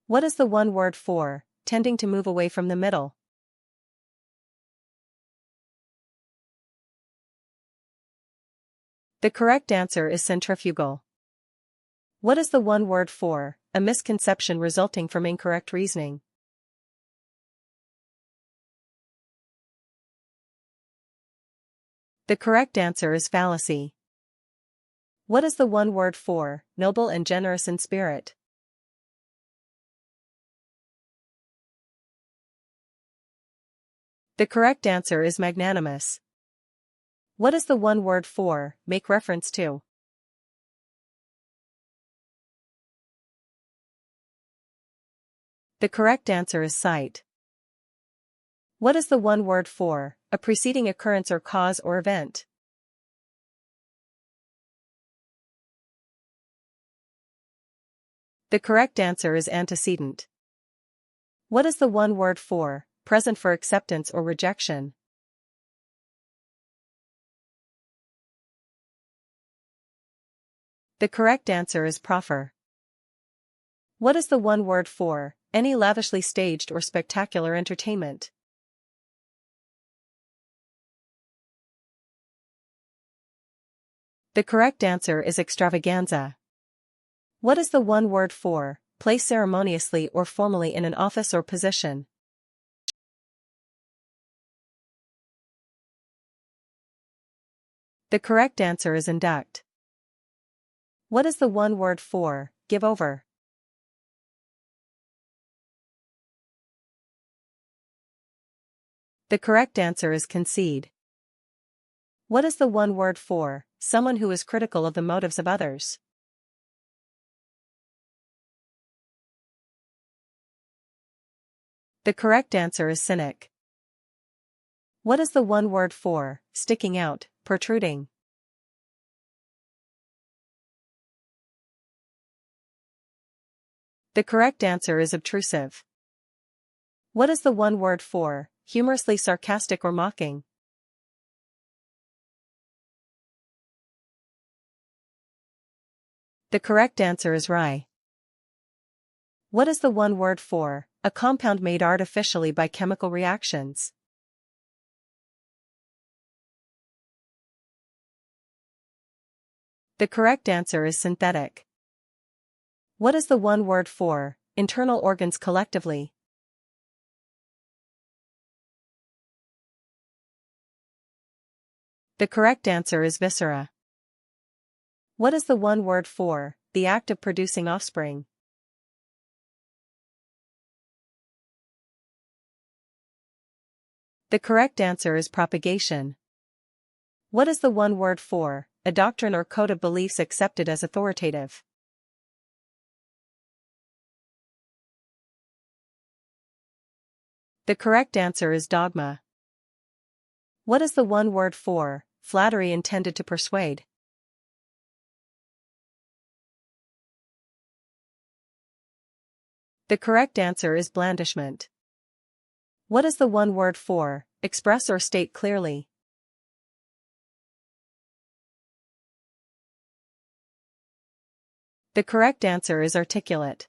What is the one word for tending to move away from the middle? The correct answer is centrifugal. What is the one word for a misconception resulting from incorrect reasoning? The correct answer is fallacy. What is the one word for noble and generous in spirit? The correct answer is magnanimous. What is the one word for make reference to? The correct answer is cite. What is the one word for a preceding occurrence or cause or event? The correct answer is antecedent. What is the one word for present for acceptance or rejection? The correct answer is proffer. What is the one word for any lavishly staged or spectacular entertainment? The correct answer is extravaganza. What is the one word for place ceremoniously or formally in an office or position? The correct answer is induct. What is the one word for give over? The correct answer is concede. What is the one word for someone who is critical of the motives of others? The correct answer is cynic. What is the one word for sticking out, protruding? The correct answer is obtrusive. What is the one word for humorously sarcastic or mocking? The correct answer is wry. What is the one word for a compound made artificially by chemical reactions? The correct answer is synthetic. What is the one word for internal organs collectively? The correct answer is viscera. What is the one word for the act of producing offspring? The correct answer is propagation. What is the one word for a doctrine or code of beliefs accepted as authoritative? The correct answer is dogma. What is the one word for flattery intended to persuade? The correct answer is blandishment. What is the one word for express or state clearly? The correct answer is articulate.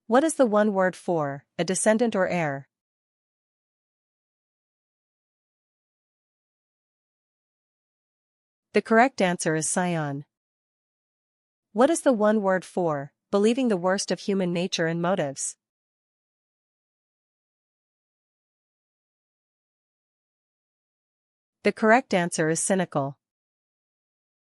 What is the one word for a descendant or heir? The correct answer is scion. What is the one word for believing the worst of human nature and motives? The correct answer is cynical.